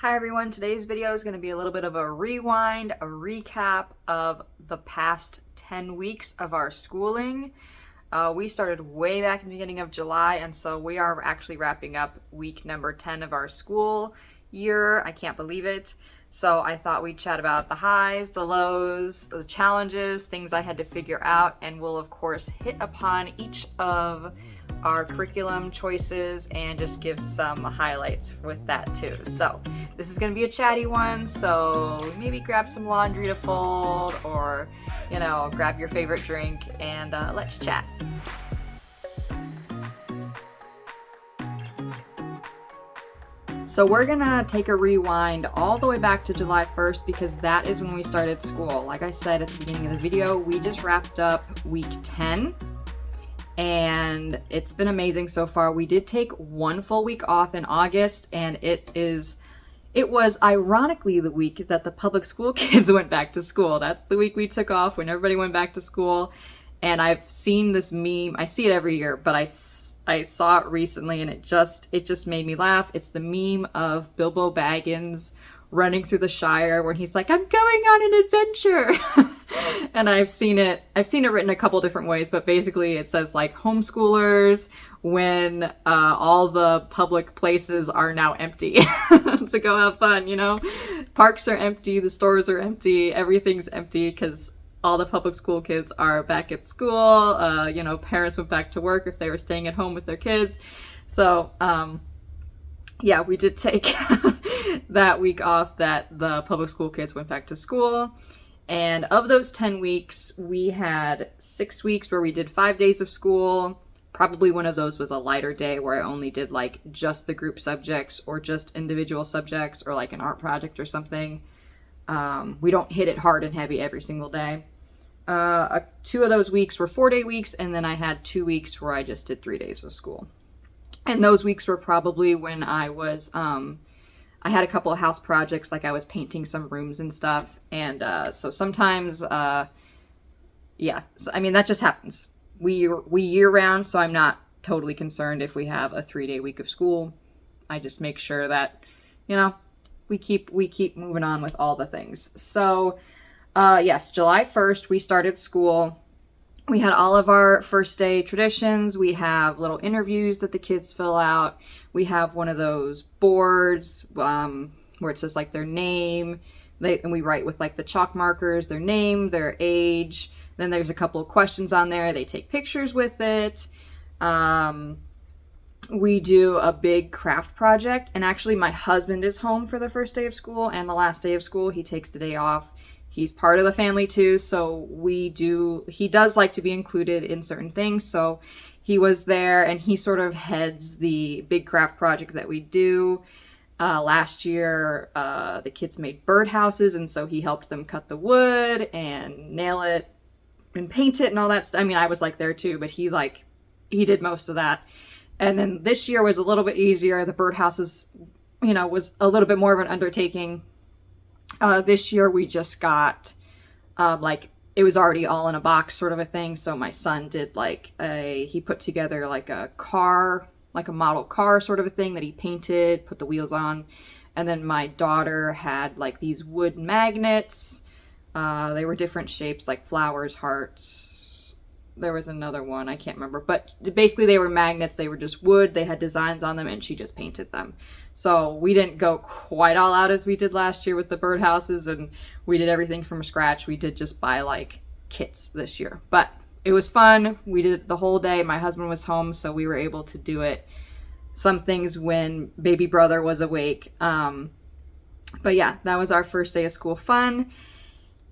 Hi everyone, today's video is going to be a little bit of a rewind, a recap of the past 10 weeks of our schooling. We started way back in the beginning of July, and so we are actually wrapping up week number 10 of our school year. I can't believe it. So I thought we'd chat about the highs, the lows, the challenges, things I had to figure out, and we'll of course hit upon each of our curriculum choices and just give some highlights with that too. So this is going to be a chatty one, so maybe grab some laundry to fold or, grab your favorite drink and let's chat. So we're gonna take a rewind all the way back to July 1st because that is when we started school. Like I said at the beginning of the video, we just wrapped up week 10 and it's been amazing so far. We did take one full week off in August, and it was ironically the week that the public school kids went back to school. That's the week we took off when everybody went back to school. And I've seen this meme, I see it every year, but I saw it recently and it just made me laugh. It's the meme of Bilbo Baggins running through the Shire when he's like, "I'm going on an adventure." And I've seen it written a couple different ways, but basically it says like homeschoolers when all the public places are now empty to go have fun, Parks are empty, the stores are empty, everything's empty because all the public school kids are back at school. Parents went back to work if they were staying at home with their kids. So, yeah, we did take that week off that the public school kids went back to school. And of those 10 weeks, we had 6 weeks where we did 5 days of school. Probably one of those was a lighter day where I only did like just the group subjects or just individual subjects or like an art project or something. We don't hit it hard and heavy every single day. 2 of those weeks were 4-day weeks, and then I had 2 weeks where I just did 3 days of school. And those weeks were probably when I was, I had a couple of house projects, like I was painting some rooms and stuff. And so sometimes, that just happens. We year round, so I'm not totally concerned if we have a 3-day week of school. I just make sure that, we keep moving on with all the things. So, yes, July 1st, we started school. We had all of our first day traditions. We have little interviews that the kids fill out. We have one of those boards where it says like their name. And we write with like the chalk markers, their name, their age. Then there's a couple of questions on there. They take pictures with it. We do a big craft project. And actually my husband is home for the first day of school and the last day of school. He takes the day off. He's part of the family too, so he does like to be included in certain things, so he was there and he sort of heads the big craft project that we do. Last year, the kids made birdhouses, and so he helped them cut the wood and nail it and paint it and all that stuff. I mean, I was like there too, but he did most of that. And then this year was a little bit easier. The birdhouses, was a little bit more of an undertaking. This year we just got, it was already all in a box sort of a thing. So my son did he put together like a car, like a model car sort of a thing that he painted, put the wheels on. And then my daughter had like these wood magnets. They were different shapes, like flowers, hearts. There was another one, I can't remember. But basically they were magnets. They were just wood. They had designs on them and she just painted them. So we didn't go quite all out as we did last year with the birdhouses, and we did everything from scratch. We did just buy like kits this year. But it was fun. We did it the whole day. My husband was home, so we were able to do it. Some things when baby brother was awake. But yeah, that was our first day of school fun.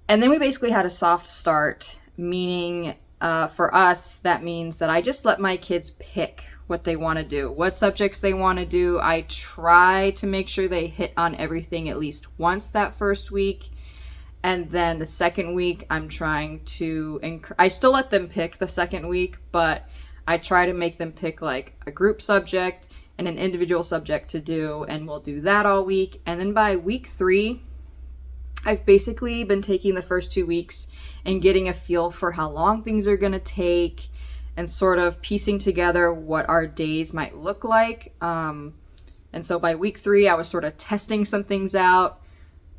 And then we basically had a soft start, meaning for us, that means that I just let my kids pick what they want to do, what subjects they want to do. I try to make sure they hit on everything at least once that first week. And then the second week, I'm trying to, I still let them pick the second week, but I try to make them pick like a group subject and an individual subject to do, and we'll do that all week. And then by week 3, I've basically been taking the first 2 weeks and getting a feel for how long things are going to take and sort of piecing together what our days might look like. And so by week 3, I was sort of testing some things out,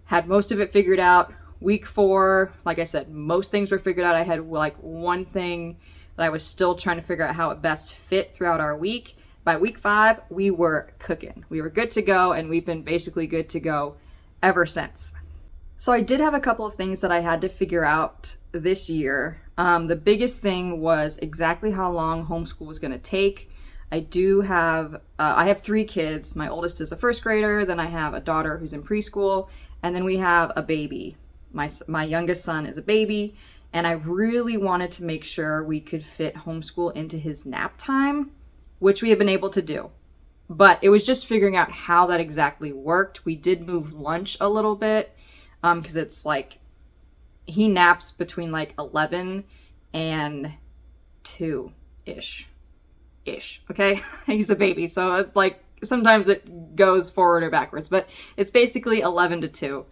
had most of it figured out. Week 4, like I said, most things were figured out. I had like one thing that I was still trying to figure out how it best fit throughout our week. By week 5, we were cooking. We were good to go, and we've been basically good to go ever since. So I did have a couple of things that I had to figure out this year. The biggest thing was exactly how long homeschool was going to take. I have 3 kids. My oldest is a first grader, then I have a daughter who's in preschool, and then we have a baby. My youngest son is a baby, and I really wanted to make sure we could fit homeschool into his nap time, which we have been able to do. But it was just figuring out how that exactly worked. We did move lunch a little bit, because it's like he naps between like 11 and 2-ish. Okay? He's a baby, so it, like sometimes it goes forward or backwards, but it's basically 11 to 2.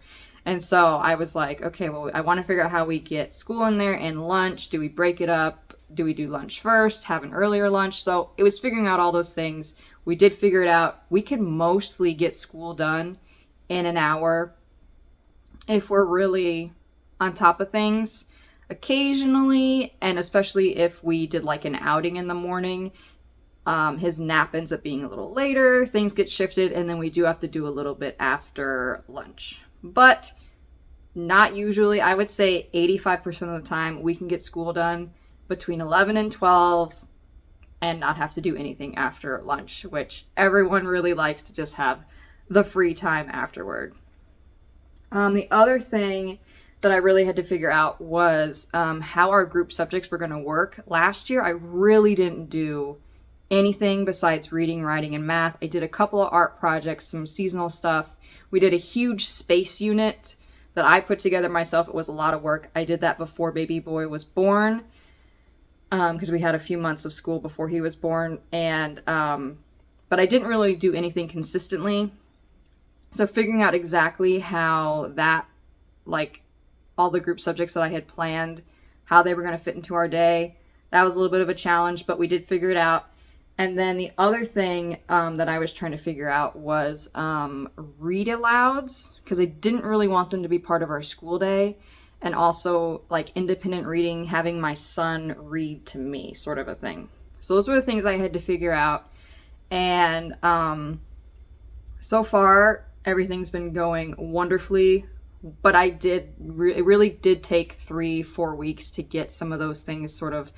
And so I was like, okay, well, I want to figure out how we get school in there and lunch. Do we break it up? Do we do lunch first? Have an earlier lunch? So it was figuring out all those things. We did figure it out. We can mostly get school done in an hour if we're really on top of things. Occasionally, and especially if we did like an outing in the morning, his nap ends up being a little later, things get shifted, and then we do have to do a little bit after lunch. But not usually. I would say 85% of the time we can get school done between 11 and 12 and not have to do anything after lunch, which everyone really likes to just have the free time afterward. The other thing that I really had to figure out was how our group subjects were going to work. Last year, I really didn't do anything besides reading, writing, and math. I did a couple of art projects, some seasonal stuff. We did a huge space unit that I put together myself. It was a lot of work. I did that before baby boy was born, because we had a few months of school before he was born. And but I didn't really do anything consistently. So figuring out exactly how that, like all the group subjects that I had planned, how they were going to fit into our day, that was a little bit of a challenge, but we did figure it out. And then the other thing that I was trying to figure out was read alouds, because I didn't really want them to be part of our school day. And also like independent reading, having my son read to me, sort of a thing. So those were the things I had to figure out. And so far, everything's been going wonderfully. But it really did take 3-4 weeks to get some of those things sort of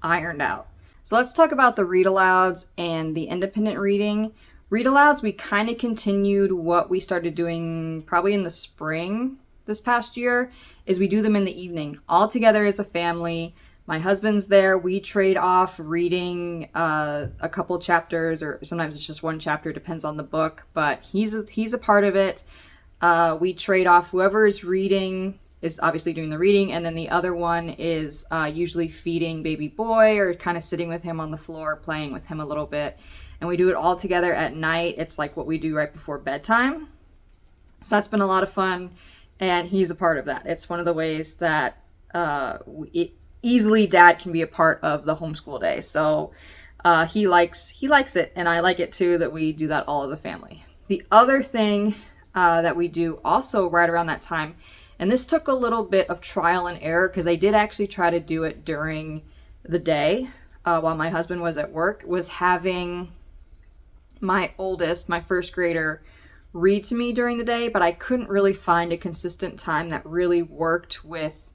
ironed out. So let's talk about the read alouds and the independent reading. Read alouds, we kind of continued what we started doing probably in the spring this past year, is we do them in the evening, all together as a family. My husband's there. We trade off reading a couple chapters, or sometimes it's just one chapter, depends on the book, but he's a part of it. We trade off. Whoever is reading is obviously doing the reading, and then the other one is usually feeding baby boy or kind of sitting with him on the floor, playing with him a little bit. And we do it all together at night. It's like what we do right before bedtime. So that's been a lot of fun, and he's a part of that. It's one of the ways that easily dad can be a part of the homeschool day. So he likes it, and I like it too, that we do that all as a family. The other thing that we do also right around that time, and this took a little bit of trial and error, because I did actually try to do it during the day while my husband was at work, was having my oldest, my first grader, read to me during the day, but I couldn't really find a consistent time that really worked with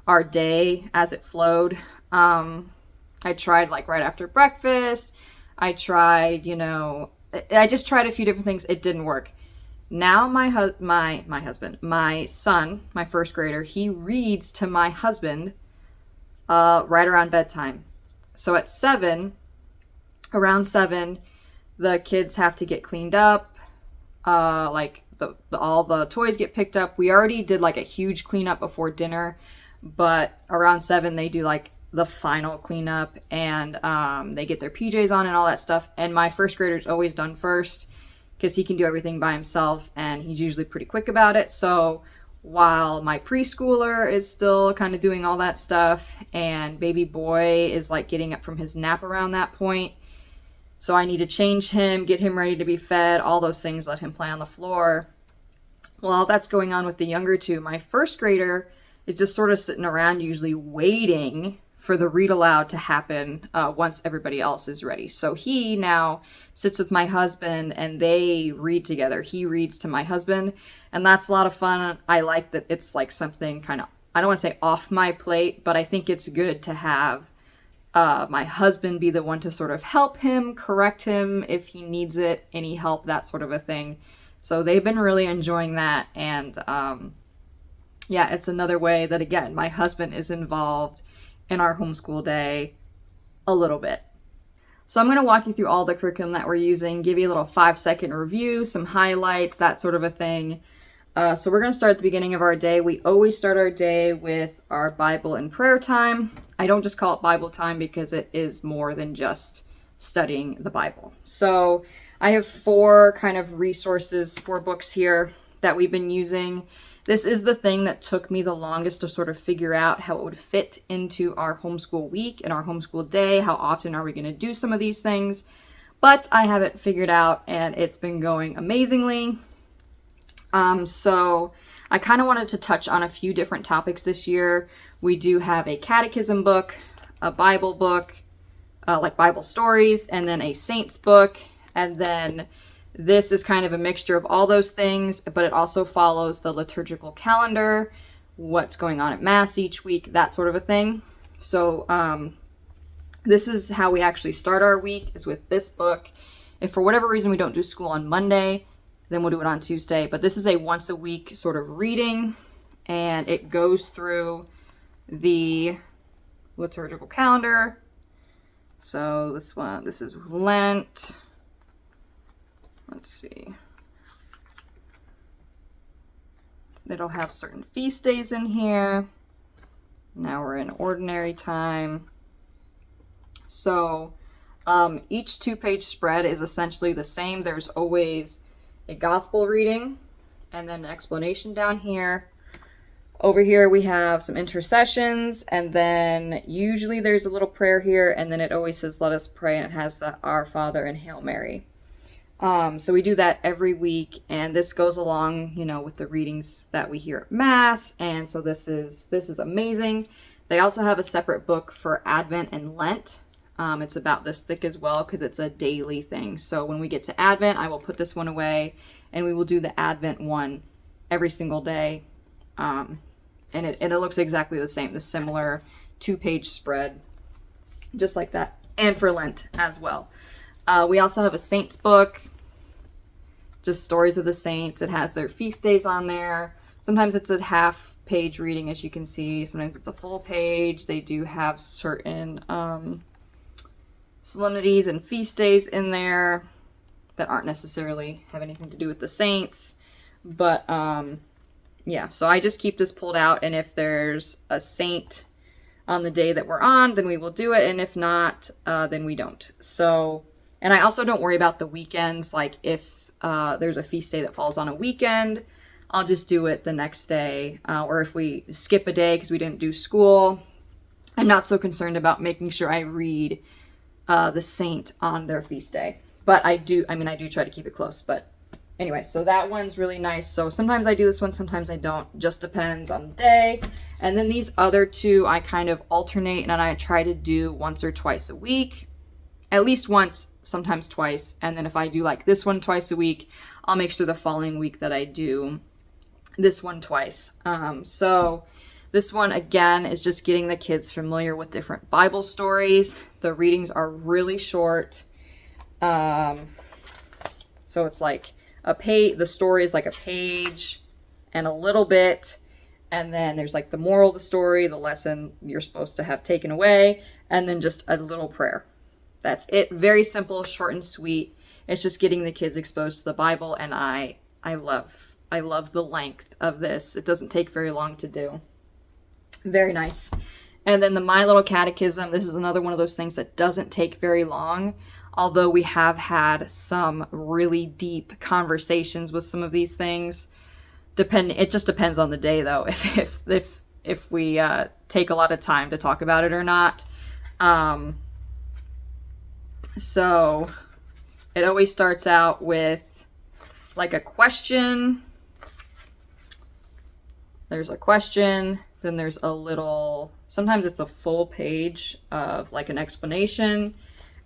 our day as it flowed. I tried like right after breakfast. I tried, I just tried a few different things. It didn't work. Now my son, my first grader, he reads to my husband right around bedtime. So at around 7, the kids have to get cleaned up. All the toys get picked up. We already did like a huge cleanup before dinner, but around 7 they do like the final cleanup, and they get their PJs on and all that stuff. And my first grader's always done first, because he can do everything by himself, and he's usually pretty quick about it. So while my preschooler is still kind of doing all that stuff, and baby boy is like getting up from his nap around that point, So I need to change him, get him ready to be fed, all those things, let him play on the floor. Well, that's going on with the younger two. My first grader is just sort of sitting around, usually waiting for the read aloud to happen once everybody else is ready. So he now sits with my husband and they read together. He reads to my husband, and that's a lot of fun. I like that it's like something kind of, I don't want to say off my plate, but I think it's good to have my husband be the one to sort of help him, correct him if he needs it, any help, that sort of a thing. So they've been really enjoying that. And yeah, it's another way that, again, my husband is involved in our homeschool day a little bit. So I'm going to walk you through all the curriculum that we're using, give you a little 5-second review, some highlights, that sort of a thing. So we're going to start at the beginning of our day. We always start our day with our Bible and prayer time. I don't just call it Bible time because it is more than just studying the Bible. So I have 4 kind of resources, 4 books here that we've been using. This is the thing that took me the longest to sort of figure out how it would fit into our homeschool week and our homeschool day. How often are we going to do some of these things? But I have it figured out and it's been going amazingly. So I kind of wanted to touch on a few different topics this year. We do have a catechism book, a Bible book, like Bible stories, and then a saints book. And then this is kind of a mixture of all those things, but it also follows the liturgical calendar, what's going on at Mass each week, that sort of a thing. So this is how we actually start our week, is with this book. If for whatever reason we don't do school on Monday, then we'll do it on Tuesday. But this is a once a week sort of reading, and it goes through the liturgical calendar. So this is Lent. Let's see. It'll have certain feast days in here. Now we're in ordinary time. So each 2-page spread is essentially the same. There's always a gospel reading and then an explanation down here. Over here we have some intercessions, and then usually there's a little prayer here, and then it always says let us pray, and it has the Our Father and Hail Mary. So we do that every week, and this goes along, with the readings that we hear at Mass, and so this is amazing. They also have a separate book for Advent and Lent. It's about this thick as well because it's a daily thing. So when we get to Advent, I will put this one away, and we will do the Advent one every single day. And it looks exactly the same, the similar 2-page spread, just like that, and for Lent as well. We also have a saints book, just stories of the saints. It has their feast days on there. Sometimes it's a half-page reading, as you can see. Sometimes it's a full page. They do have certain solemnities and feast days in there that aren't necessarily have anything to do with the saints. But yeah, so I just keep this pulled out, and if there's a saint on the day that we're on, then we will do it, and if not, then we don't. So, and I also don't worry about the weekends. Like if there's a feast day that falls on a weekend, I'll just do it the next day. Or if we skip a day because we didn't do school, I'm not so concerned about making sure I read the saint on their feast day. But I do try to keep it close. But anyway, so that one's really nice. So sometimes I do this one, sometimes I don't. Just depends on the day. And then these other 2, I kind of alternate, and I try to do once or twice a week. At least once, sometimes twice. And then if I do like this one twice a week, I'll make sure the following week that I do this one twice. So this one, again, is just getting the kids familiar with different Bible stories. The readings are really short. So it's like the story is like a page and a little bit. And then there's like the moral of the story, the lesson you're supposed to have taken away, and then just a little prayer. That's it. Very simple, short and sweet. It's just getting the kids exposed to the Bible, and I love the length of this. It doesn't take very long to do. Very nice. And then the My Little Catechism, this is another one of those things that doesn't take very long, although we have had some really deep conversations with some of these things. It just depends on the day, though, if we take a lot of time to talk about it or not. So It always starts out with like a question. There's a question, then there's a little, sometimes it's a full page of like an explanation,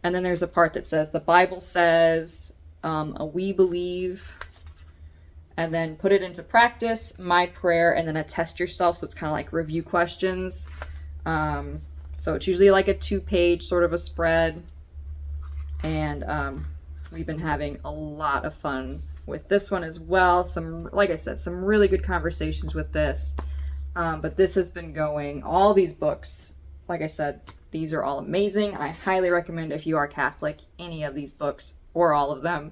and then there's a part that says, the Bible says, we believe, and then put it into practice, my prayer, and then a test yourself, so it's kind of like review questions. So it's usually like a 2-page sort of a spread, and we've been having a lot of fun with this one as well. Some, like I said, some really good conversations with this. But this has been going, all these books, like I said, these are all amazing. I highly recommend, if you are Catholic, any of these books or all of them.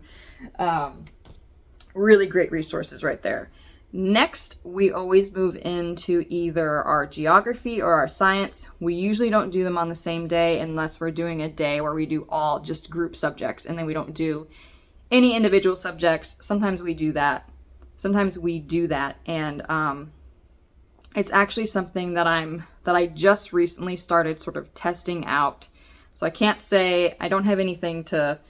Really great resources right there. Next, we always move into either our geography or our science. We usually don't do them on the same day unless we're doing a day where we do all just group subjects, and then we don't do any individual subjects. Sometimes we do that. And it's actually something that I just recently started sort of testing out. So I can't say, I don't have anything to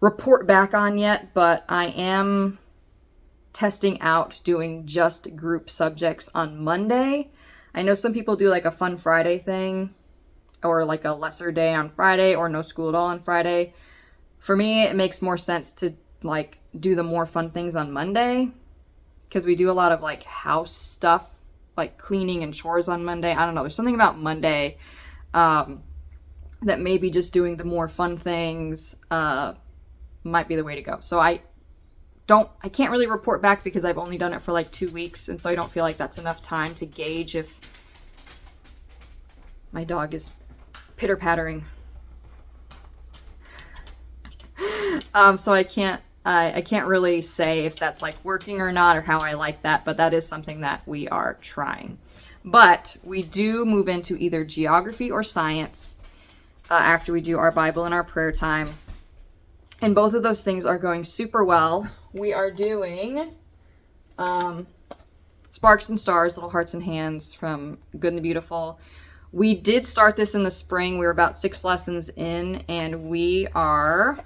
report back on yet, but I am testing out doing just group subjects on Monday. I know some people do like a fun Friday thing, or like a lesser day on Friday, or no school at all on Friday. For me, it makes more sense to like do the more fun things on Monday, because we do a lot of like house stuff, like cleaning and chores on Monday. I don't know, there's something about Monday that maybe just doing the more fun things might be the way to go. So I can't really report back because I've only done it for like 2 weeks, and so I don't feel like that's enough time to gauge if my dog is pitter-pattering. So I can't really say if that's like working or not, or how I like that, but that is something that we are trying. But we do move into either geography or science after we do our Bible and our prayer time. And both of those things are going super well. We are doing Sparks and Stars, Little Hearts and Hands from Good and the Beautiful. We did start this in the spring. We were about 6 lessons in, and we are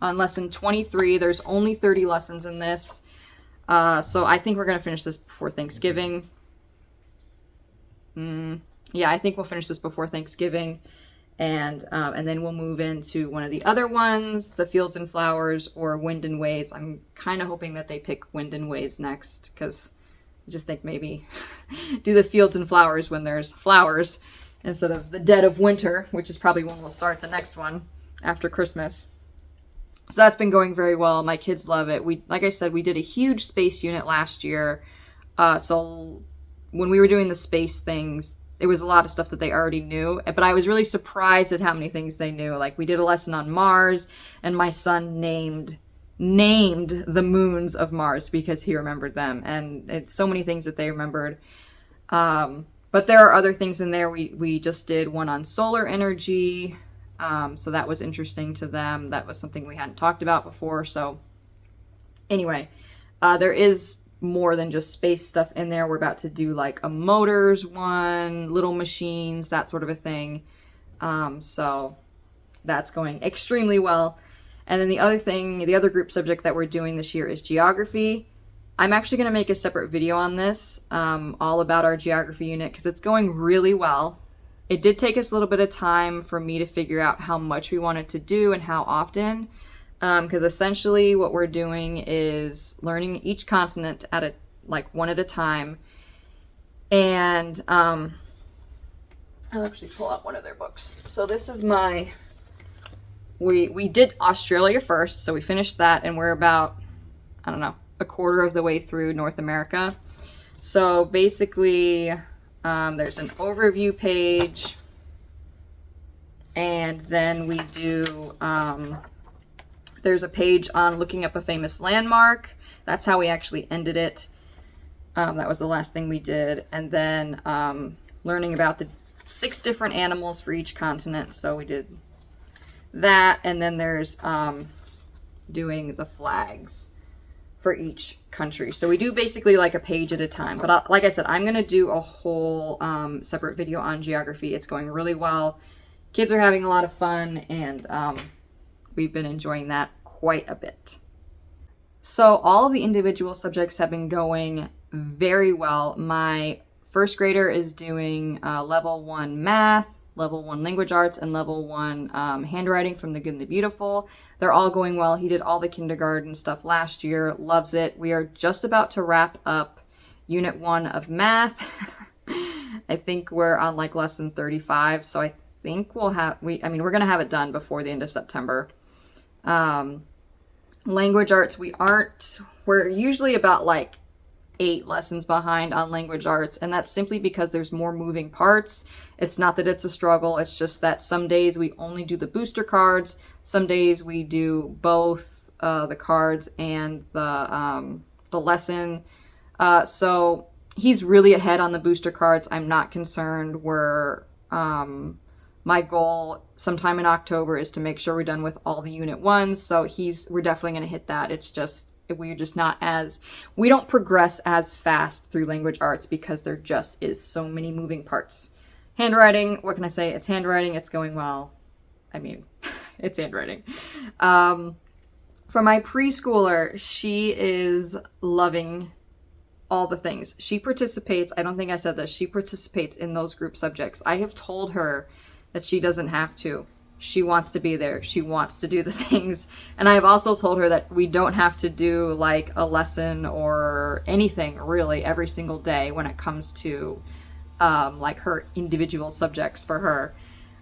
on lesson 23. There's only 30 lessons in this. So I think we're going to finish this before Thanksgiving. Yeah, I think we'll finish this before Thanksgiving. And then we'll move into one of the other ones, the Fields and Flowers or Wind and Waves. I'm kind of hoping that they pick Wind and Waves next, because I just think maybe do the Fields and Flowers when there's flowers instead of the dead of winter, which is probably when we'll start the next one after Christmas. So that's been going very well. My kids love it. Like I said, we did a huge space unit last year. So when we were doing the space things, it was a lot of stuff that they already knew, but I was really surprised at how many things they knew. Like, we did a lesson on Mars, and my son named the moons of Mars because he remembered them, and it's so many things that they remembered. But there are other things in there. We just did one on solar energy, so that was interesting to them. That was something we hadn't talked about before. So anyway, there is more than just space stuff in there. We're about to do like a motors one, little machines, that sort of a thing. So that's going extremely well. And then the other group subject that we're doing this year is geography. I'm actually going to make a separate video on this, all about our geography unit, because it's going really well. It did take us a little bit of time for me to figure out how much we wanted to do and how often. Because essentially what we're doing is learning each continent one at a time. And I'll actually pull out one of their books. So this is we did Australia first, so we finished that, and we're about, I don't know, a quarter of the way through North America. So basically, there's an overview page, and then we do there's a page on looking up a famous landmark. That's how we actually ended it. That was the last thing we did. And then learning about the 6 different animals for each continent. So we did that. And then there's doing the flags for each country. So we do basically like a page at a time. But like I said, I'm going to do a whole separate video on geography. It's going really well. Kids are having a lot of fun, and we've been enjoying that quite a bit. So all of the individual subjects have been going very well. My first grader is doing level 1 math, level 1 language arts, and level 1 handwriting from the Good and the Beautiful. They're all going well. He did all the kindergarten stuff last year, loves it. We are just about to wrap up unit 1 of math. I think we're on like lesson 35, so I think we're going to have it done before the end of September. Language arts, we're usually about like 8 lessons behind on language arts, and that's simply because there's more moving parts. It's not that it's a struggle, it's just that some days we only do the booster cards, some days we do both the cards and the lesson. So he's really ahead on the booster cards. I'm not concerned. My goal sometime in October is to make sure we're done with all the unit 1s, so we're definitely going to hit that. It's just we don't progress as fast through language arts because there just is so many moving parts. Handwriting, what can I say? It's handwriting, it's going well. I mean, it's handwriting. For my preschooler, she is loving all the things. She participates, I don't think I said this, she participates in those group subjects. I have told her that she doesn't have to. She wants to be there. She wants to do the things. And I have also told her that we don't have to do like a lesson or anything really every single day when it comes to like her individual subjects for her.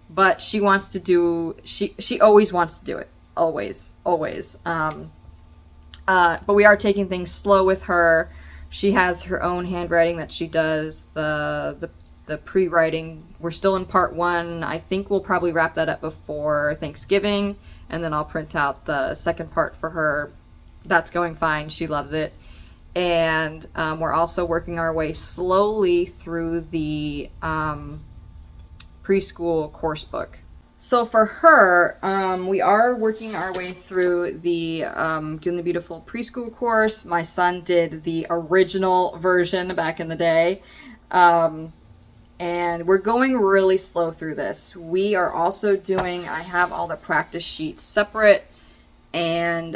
But she wants to do, she always wants to do it. Always. But we are taking things slow with her. She has her own handwriting that she does, the pre-writing. We're still in part 1. I think we'll probably wrap that up before Thanksgiving, and then I'll print out the second part for her. That's going fine. She loves it. And we're also working our way slowly through the preschool course book. So for her, we are working our way through the Good and the Beautiful preschool course. My son did the original version back in the day. And we're going really slow through this. We are also I have all the practice sheets separate. And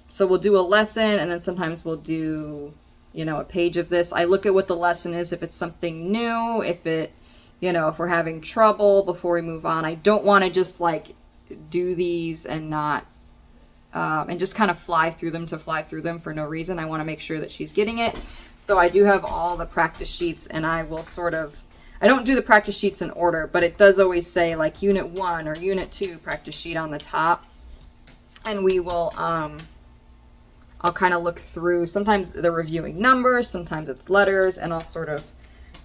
so we'll do a lesson, and then sometimes we'll do, a page of this. I look at what the lesson is, if it's something new, if we're having trouble before we move on. I don't want to just like do these and not, and just kind of fly through them for no reason. I want to make sure that she's getting it. So I do have all the practice sheets, and I will I don't do the practice sheets in order, but it does always say like unit 1 or unit 2 practice sheet on the top. And we will, I'll kind of look through, sometimes they're reviewing numbers, sometimes it's letters, and I'll sort of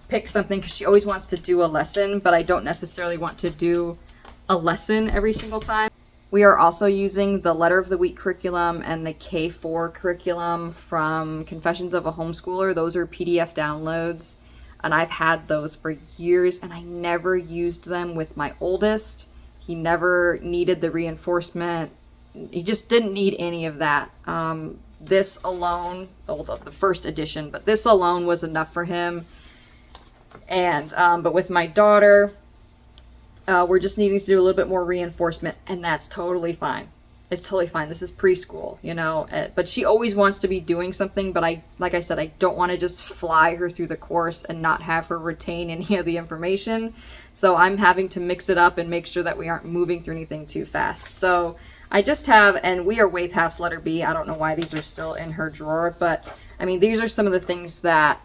pick something because she always wants to do a lesson, but I don't necessarily want to do a lesson every single time. We are also using the Letter of the Week curriculum and the K4 curriculum from Confessions of a Homeschooler. Those are PDF downloads, and I've had those for years, and I never used them with my oldest. He never needed the reinforcement. He just didn't need any of that. This alone, the first edition, but this alone was enough for him. And but with my daughter, we're just needing to do a little bit more reinforcement, and that's totally fine. It's totally fine. This is preschool, but she always wants to be doing something, but like I said, I don't want to just fly her through the course and not have her retain any of the information. So I'm having to mix it up and make sure that we aren't moving through anything too fast. So I just have, and we are way past letter B. I don't know why these are still in her drawer, but I mean, these are some of the things that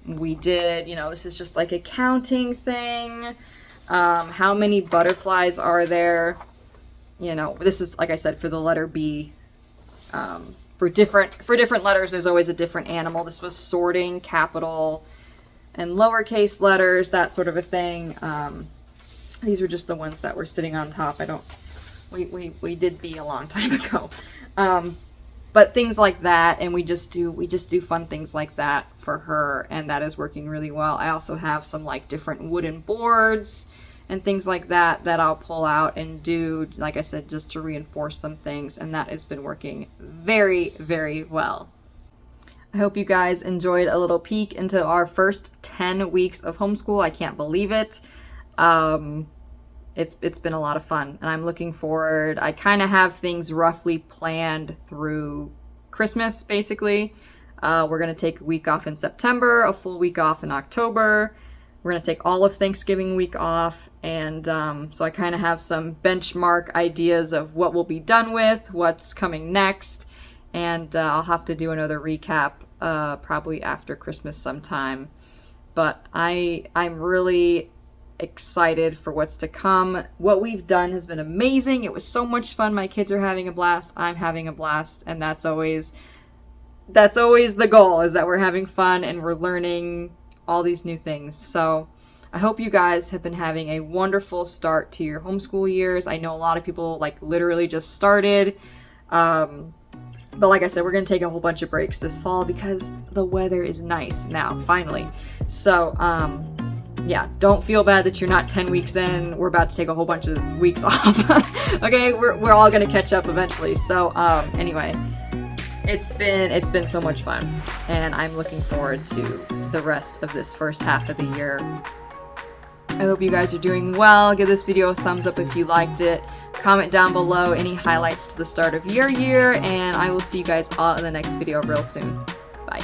we did. This is just like a counting thing. How many butterflies are there? This is, like I said, for the letter B. For different letters, there's always a different animal. This was sorting capital and lowercase letters, that sort of a thing. These were just the ones that were sitting on top. We did B a long time ago. But things like that, and we just do fun things like that for her, and that is working really well. I also have some like different wooden boards and things like that I'll pull out and do, like I said, just to reinforce some things, and that has been working very, very well. I hope you guys enjoyed a little peek into our first 10 weeks of homeschool. I can't believe it. it's been a lot of fun, and I'm looking forward. I kind of have things roughly planned through Christmas, basically. We're going to take a week off in September, a full week off in October. We're going to take all of Thanksgiving week off, and so I kind of have some benchmark ideas of what we'll be done with, what's coming next, and I'll have to do another recap probably after Christmas sometime. But I'm really excited for what's to come. What we've done has been amazing. It was so much fun. My kids are having a blast. I'm having a blast, and that's always the goal, is that we're having fun and we're learning all these new things. So I hope you guys have been having a wonderful start to your homeschool years. I know a lot of people like literally just started. But like I said, we're going to take a whole bunch of breaks this fall because the weather is nice now, finally. So, yeah, don't feel bad that you're not 10 weeks in. We're about to take a whole bunch of weeks off. Okay, we're all going to catch up eventually. So, anyway, it's been so much fun, and I'm looking forward to the rest of this first half of the year. I hope you guys are doing well. Give this video a thumbs up if you liked it. Comment down below any highlights to the start of your year, and I will see you guys all in the next video real soon. Bye.